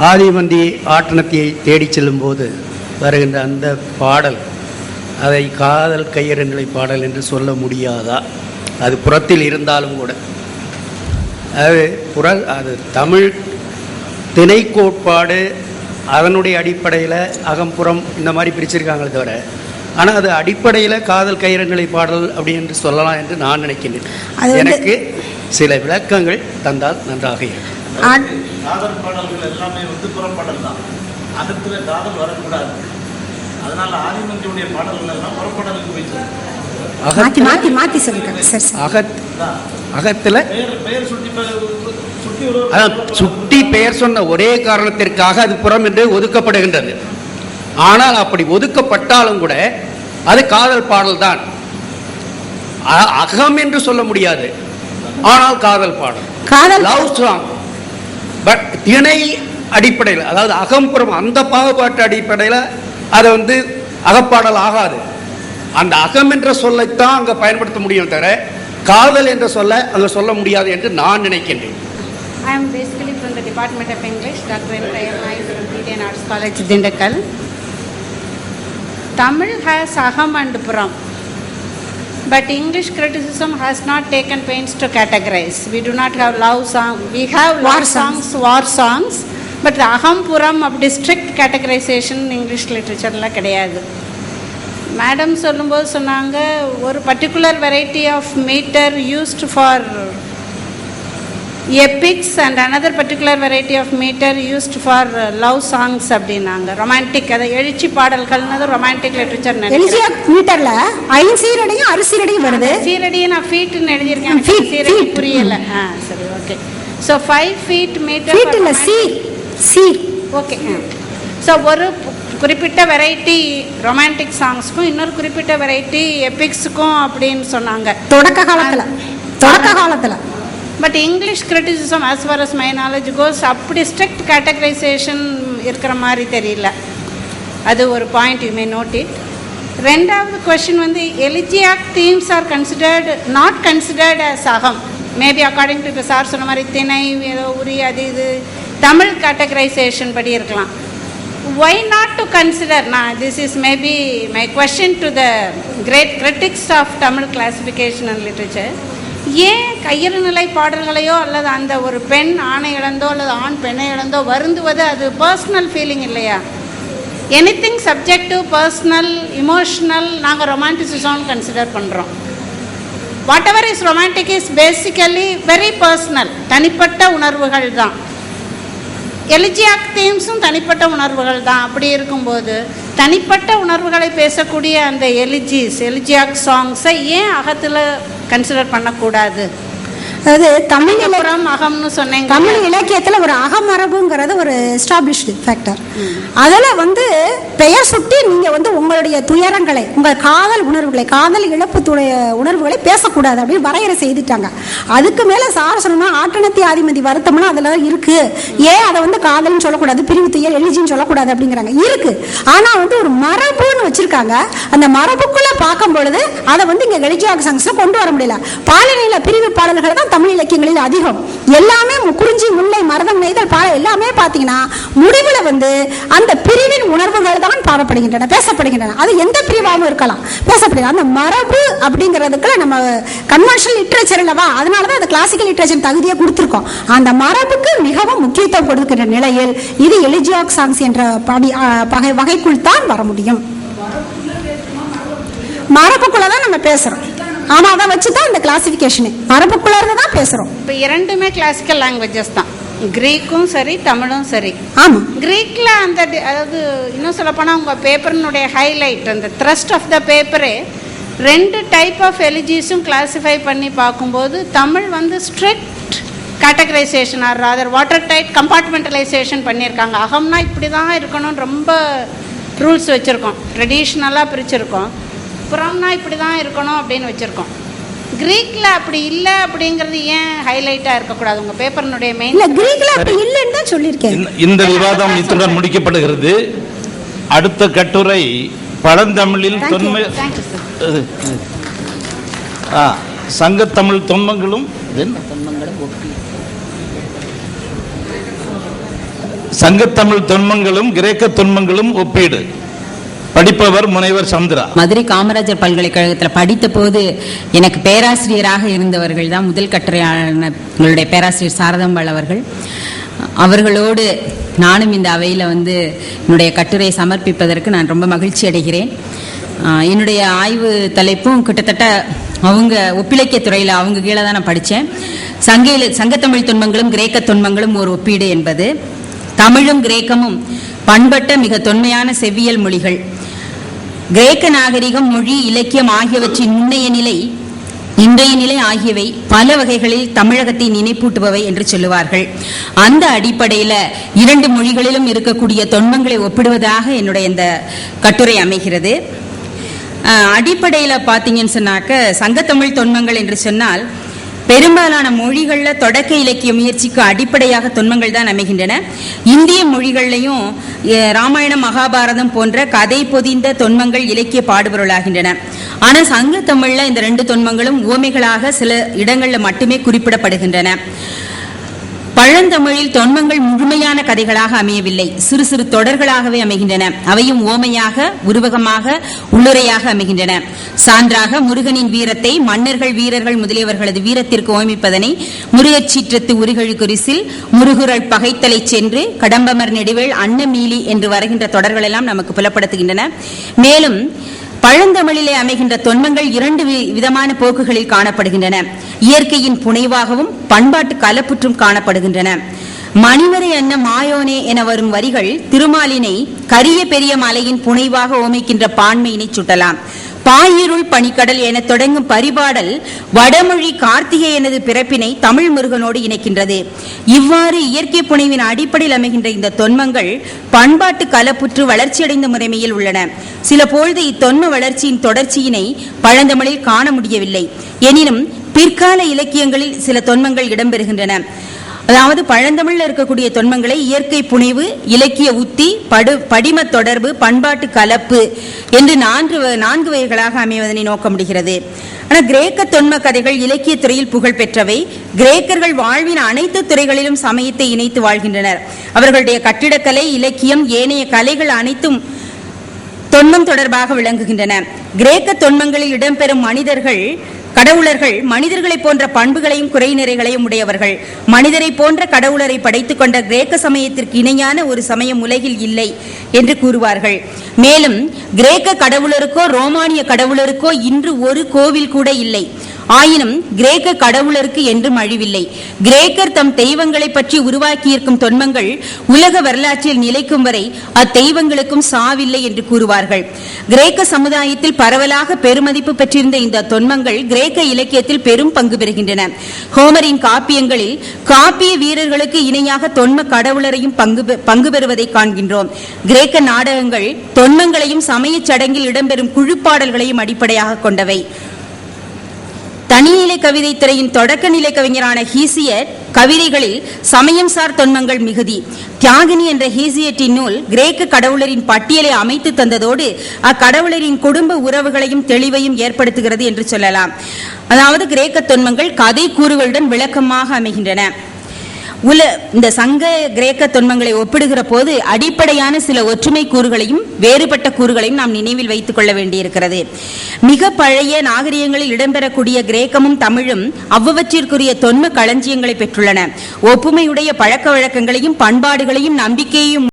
ஆதிமந்தி ஆட்டனத்தியை தேடிச் செல்லும்போது வருகின்ற அந்த பாடல், அதை காதல் கையறு நிலை பாடல் என்று சொல்ல முடியாதா? அது புறத்தில் இருந்தாலும் கூட அது தமிழ் திணை கோட்பாடு, அதனுடைய அடிப்படையில் அகம்புறம் இந்த மாதிரி பிரிச்சிருக்காங்களே தவிர, ஆனால் அது அடிப்படையில் காதல் கையறநிலை பாடல் அப்படி என்று சொல்லலாம் என்று நான் நினைக்கின்றேன். எனக்கு சில விளக்கங்கள் தந்தால் நன்றாக இருக்கும். காதல் பாடல்கள் எல்லாமே புறப்பாடல் தான், அகத்தில் காதல் வரக்கூடாது. அதனால ஆதிமந்தியுடைய பாடல்கள் எல்லாம் புறப்பாடலுக்கு போயிட்டு அகத்தில் சுட்டி பெயர் சொன்ன ஒரே காரணத்திற்காக அது புறம் என்று ஒதுக்கப்படுகின்றது. ஆனால் அப்படி ஒதுக்கப்பட்டாலும் கூட அது காதல் பாடல் தான், அகம் என்று சொல்ல முடியாது. ஆனால் காதல் பாடல், லவ் சாங். பட் திணை அடிப்படையில், அதாவது அகம்புறம் அந்த பாகுபாட்டு அடிப்படையில் அதை அகப்பாடல் ஆகாது. அந்த அகம் என்ற சொல்லைத்தான் அங்கே பயன்படுத்த முடியும் தவிர காதல் என்ற சொல்ல அங்கே சொல்ல முடியாது என்று நான் நினைக்கின்றேன். I am basically from the Department of English, Dr. M. Prayamai from Indian Arts College, Dindakkal. Tamil has aham and puram, but English criticism has not taken pains to categorize. We do not have love song. We have love songs, war songs, but the aham puram of strict categorization English literature la kediyadu. Madam சொல்லும்போது சொன்னாங்க, ஒரு particular variety of metre used for epics and another particular variety of metre used for love songs அப்படின்னாங்க. Romantic, அதை எழுச்சி பாடல்கள்னது romantic literature. மீட்டர்ல 5 சீரடியும் 6 சீரடியும் வருது. சீரடியை நான் ஃபீட்னு எழுதியிருக்கேன், சீரடி புரியல. சரி, ஓகே. ஸோ 5 feet மீட்டர் ஃபீட்ல சி ஓகே. ஸோ ஒரு குறிப்பிட்ட வெரைட்டி ரொமான்டிக் சாங்ஸ்க்கும் இன்னொரு குறிப்பிட்ட வெரைட்டி எபிக்ஸுக்கும் அப்படின்னு சொன்னாங்க தொடக்க காலத்தில். But English criticism as far as my knowledge goes அப்படி ஸ்ட்ரிக்ட் கேட்டகரைசேஷன் இருக்கிற மாதிரி தெரியல. அது ஒரு point, you may note it. ரெண்டாவது question elegiac themes are not considered as Akam. Maybe according to இப்போ சார் சொன்ன மாதிரி திணை, ஏதோ உரி, அது இது தமிழ் கேட்டகரைசேஷன் படி இருக்கலாம். Why not to consider? Now, this is maybe my question to the great critics of Tamil classification and literature. ஏன் கையறு நிலை பாடல்களையோ அல்லது அந்த ஒரு பெண் ஆணை இழந்தோ அல்லது ஆண் பெண்ணை இழந்தோ வருந்துவது அது பர்சனல் ஃபீலிங் இல்லையா? எனிதிங் சப்ஜெக்டிவ், பர்சனல், இமோஷனல் நாங்கள் ரொமான்டிசிசம் கன்சிடர் பண்ணுறோம். What ever is romantic is basically very personal, தனிப்பட்ட உணர்வுகள் தான். எலிஜியாக் தீம்ஸும் தனிப்பட்ட உணர்வுகள் தான். அப்படி இருக்கும்போது தனிப்பட்ட உணர்வுகளை பேசக்கூடிய அந்த எலிஜியாக் சாங்ஸை ஏன் அகத்தில் கன்சிடர் பண்ணக்கூடாது? அதாவது தமிழ் அகம்னு சொன்னேன். தமிழ் இலக்கியத்தில் ஒரு அகமரபுங்கிறது ஒரு எஸ்டாப்ளிஷ்டு ஃபேக்டர். அதில் பெயர் சுட்டி நீங்கள் உங்களுடைய துயரங்களை, உங்கள் காதல் உணர்வுகளை, காதல் இழப்பு உணர்வுகளை பேசக்கூடாது அப்படின்னு வரையறை செய்துட்டாங்க. அதுக்கு மேலே சார் சொன்னால் ஆட்டனத்தி ஆதிமதி வருத்தம்லாம் அதில் இருக்குது. ஏன் அதை காதல்னு சொல்லக்கூடாது, பிரிவு துயர், எலிஜின்னு சொல்லக்கூடாது அப்படிங்கிறாங்க. இருக்குது, ஆனால் ஒரு மரபுன்னு வச்சுருக்காங்க. அந்த மரபுக்குள்ளே பார்க்கும் பொழுது அதை இங்கே எலிஜியாக் சாங்ஸில் கொண்டு வர முடியல. பாலினில பிரிவு பாடல்கள் தான் தமிழ் இலக்கியங்களில் அதிகம். எல்லாமே குறிஞ்சி, முல்லை, மருதம், நெய்தல், பாலை எல்லாமே பார்த்தீங்கன்னா முடிவில் அந்த பிரிவின் உணர்வுகள் தான் பாடப்படுகின்றன, பேசப்படுகின்றன. அது எந்த பிரிவாகவும் இருக்கலாம், பேசப்படுகிறது. அந்த மரபு அப்படிங்கிறதுக்கு நம்ம கன்வென்ஷனல் லிட்ரேச்சர் இல்லவா, அதனால தான் அந்த கிளாசிக்கல் லிட்ரேச்சர் தகுதியை கொடுத்துருக்கோம். அந்த மரபுக்கு மிகவும் முக்கியத்துவம் கொடுக்கின்ற நிலையில் இது எலிஜியாக் சாங்ஸ் என்ற வகைக்குள் தான் வர முடியும். மரபுக்குள்ளதான் நம்ம பேசுறோம். ஆனா அதை வச்சுதான் இந்த கிளாசிபிகேஷன் மரபுக்குள்ள தான் பேசுறோம். இப்போ இரண்டுமே கிளாசிக்கல் லாங்குவேஜஸ் தான், கிரீக்கும் சரி தமிழும் சரி. ஆமா, கிரீக்ல அந்த அதாவது இன்னும் சொல்ல போனா உங்க பேப்பரினுடைய ஹைலைட், அந்த த்ரஸ்ட் ஆஃப் த பேப்பரே 2 டைப் ஆஃப் எலிஜிஸும் கிளாசிஃபை பண்ணி பார்க்கும்போது Tamil strict categorization are rather water tight compartmentalization பண்ணியிருக்காங்க. அகம்னா இப்படி தான் இருக்கணும்னு ரொம்ப ரூல்ஸ் வச்சுருக்கோம், ட்ரெடிஷ்னலாக பிரிச்சுருக்கோம். புறம்னா இப்படி தான் இருக்கணும் அப்படின்னு வச்சுருக்கோம். கிரீக்ல அப்படி இல்லை அப்படிங்கிறது ஏன் ஹைலைட்டாக இருக்கக்கூடாது? உங்கள் பேப்பர்னுடைய மெயின் கிரீக்ல அப்படி இல்லைன்னு தான் சொல்லியிருக்கேன். இந்த விவாதம் இத்துடன் முடிக்கப்படுகிறது. அடுத்த கட்டுரை பழந்தமிழில் தொன்மை சங்கத்தமிழ் தொன்மங்களும் சங்கத்தமிழ் தொன்மங்களும் கிரேக்க தொன்மங்களும் ஒப்பீடு. படிப்பவர் முனைவர் சந்திரா. மதுரை காமராஜர் பல்கலைக்கழகத்தில் படித்த போது எனக்கு பேராசிரியராக இருந்தவர்கள் தான் முதல் கட்டுரையாளர்களுடைய பேராசிரியர் சாரதாம்பாள் அவர்கள். அவர்களோடு நானும் இந்த அவையில் என்னுடைய கட்டுரையை சமர்ப்பிப்பதற்கு நான் ரொம்ப மகிழ்ச்சி அடைகிறேன். என்னுடைய ஆய்வு தலைப்பும் கிட்டத்தட்ட அவங்க ஒப்பிலக்கிய துறையில் அவங்க கீழே தான் நான் படித்தேன். சங்கத்தமிழ் தொன்மங்களும் கிரேக்க தொன்மங்களும் ஒரு ஒப்பீடு என்பது. தமிழும் கிரேக்கமும் பண்பட்ட மிக தொன்மையான செவ்வியல் மொழிகள். கிரேக்க நாகரிகம், மொழி, இலக்கியம் ஆகியவற்றின் முன்னைய நிலை, இன்றைய நிலை ஆகியவை பல வகைகளில் தமிழகத்தை நினைப்பூட்டுபவை என்று சொல்லுவார்கள். அந்த அடிப்படையில் இரண்டு மொழிகளிலும் இருக்கக்கூடிய தொன்மங்களை ஒப்பிடுவதாக என்னுடைய இந்த கட்டுரை அமைகிறது. அடிப்படையில் பார்த்தீங்கன்னு சொன்னாக்க, சங்கத்தமிழ் தொன்மங்கள் என்று சொன்னால் பெரும்பாலான மொழிகளில் தொடக்க இலக்கிய முயற்சிக்கு அடிப்படையாக தொன்மங்கள் தான் அமைகின்றன. இந்திய மொழிகள்லையும் ராமாயணம், மகாபாரதம் போன்ற கதை பொதிந்த தொன்மங்கள் இலக்கிய பாடுபொருளாகின்றன. ஆனால் சங்க தமிழில் இந்த ரெண்டு தொன்மங்களும் உவமைகளாக சில இடங்களில் மட்டுமே குறிப்பிடப்படுகின்றன. பழந்தமிழில் தொன்மங்கள் முழுமையான கதைகளாக அமையவில்லை, சிறு சிறு தொடர்களாகவே அமைகின்றன. அவையும் ஓமையாக, உருவகமாக, உள்ளுரையாக அமைகின்றன. சான்றாக முருகனின் வீரத்தை மன்னர்கள், வீரர்கள் முதலியவர்களது வீரத்திற்கு ஓமிப்பதனை முருகச்சீற்றத்து உருகழு குறிசில் முருகுரல் பகைத்தலை சென்று கடம்பமர் நெடுவேள் அன்னமீலி என்று வருகின்ற தொடர்கள் எல்லாம் நமக்கு புலப்படுத்துகின்றன. மேலும் பழந்தமிழிலே அமைகின்ற தொன்மங்கள் இரண்டு விதமான போக்குகளில் காணப்படுகின்றன. இயற்கையின் புனைவாகவும் பண்பாட்டு கலப்புற்றும் காணப்படுகின்றன. மணிவரை அன்ன மாயோனே என வரும் வரிகள் திருமாலினை கரிய பெரிய மலையின் புனைவாக ஓமைக்கின்ற பான்மையினை சுட்டலாம். பாயிருள் பனிக்கடல் என தொடங்கும் பரிபாடல் வடமொழி கார்த்திகேயனது பிறப்பினை தமிழ் முருகனோடு இணைக்கின்றது. இவ்வாறு இயற்கை புனைவின் அடிப்படையில் அமைகின்ற இந்த தொன்மங்கள் பண்பாட்டு கலப்புற்று வளர்ச்சியடைந்த முறைமையில் உள்ளன. சில பொழுது இத்தொன்ம வளர்ச்சியின் தொடர்ச்சியினை பழந்தமிழில் காண முடியவில்லை. எனினும் பிற்கால இலக்கியங்களில் சில தொன்மங்கள் இடம்பெறுகின்றன. அதாவது பழந்தமிழில் இருக்கக்கூடிய தொன்மங்களை இயற்கை புனைவு, இலக்கிய உத்தி, படிம தொடர்பு, பண்பாட்டு கலப்பு என்று நான்கு வகைகளாக அமைவதனை நோக்க முடிகிறது. ஆனால் கிரேக்க தொன்ம கதைகள் இலக்கிய துறையில் புகழ் பெற்றவை. கிரேக்கர்கள் வாழ்வின் அனைத்து துறைகளிலும் சமயத்தை இணைத்து வாழ்கின்றனர். அவர்களுடைய கட்டிடக்கலை, இலக்கியம், ஏனைய கலைகள் அனைத்தும் தொன்மம் தொடர்பாக விளங்குகின்றன. கிரேக்க தொன்மங்களில் இடம்பெறும் கடவுளர்கள் மனிதர்களை போன்ற பண்புகளையும் குறை நிறைகளையும் உடையவர்கள். மனிதரை போன்ற கடவுளரை படைத்துக் கொண்ட கிரேக்க சமயத்திற்கு இணையான ஒரு சமயம் உலகில் இல்லை என்று கூறுவார்கள். மேலும் கிரேக்க கடவுளருக்கோ ரோமானிய கடவுளருக்கோ இன்று ஒரு கோவில் கூட இல்லை. ஆயினும் கிரேக்க கடவுளருக்கு என்றும் அழிவில்லை. கிரேக்கர் தம் தெய்வங்களை பற்றி உருவாக்கியிருக்கும் தொன்மங்கள் உலக வரலாற்றில் நிலைக்கும் வரை அத்தெய்வங்களுக்கும் சாவில்லை என்று கூறுவார்கள். கிரேக்க சமுதாயத்தில் பரவலாக பெருமதிப்பு பெற்றிருந்த இந்த தொன்மங்கள் கிரேக்க இலக்கியத்தில் பெரும் பங்கு பெறுகின்றன. ஹோமரின் காப்பியங்களில் காப்பிய வீரர்களுக்கு இணையாக தொன்ம கடவுளரையும் பங்கு பெறுவதை காண்கின்றோம். கிரேக்க நாடகங்கள் தொன்மங்களையும் சமய சடங்கில் இடம்பெறும் குழுப்பாடல்களையும் அடிப்படையாக கொண்டவை. தனிநிலை கவிதை துறையின் தொடக்க நிலை கவிஞரான ஹீசியட் கவிதைகளில் சமயம் சார் தொன்மங்கள் மிகுதி. தியாகினி என்ற ஹீசியட்டின் நூல் கிரேக்க கடவுளரின் பட்டியலை அமைத்து தந்ததோடு அக்கடவுளரின் குடும்ப உறவுகளையும் தெளிவையும் ஏற்படுத்துகிறது என்று சொல்லலாம். அதாவது கிரேக்க தொன்மங்கள் கதை கூறுகளுடன் விளக்கமாக அமைகின்றன. இந்த சங்க கிரேக்க தொன்மங்களை ஒப்பிடுகிற போது அடிப்படையான சில ஒற்றுமை கூறுகளையும் வேறுபட்ட கூறுகளையும் நாம் நினைவில் வைத்துக் கொள்ள வேண்டியிருக்கிறது. மிக பழைய நாகரிகங்களில் இடம்பெறக்கூடிய கிரேக்கமும் தமிழும் அவ்வவற்றிற்குரிய தொன்ம களஞ்சியங்களை பெற்றுள்ளன. ஒப்புமையுடைய பழக்க வழக்கங்களையும் பண்பாடுகளையும் நம்பிக்கையையும்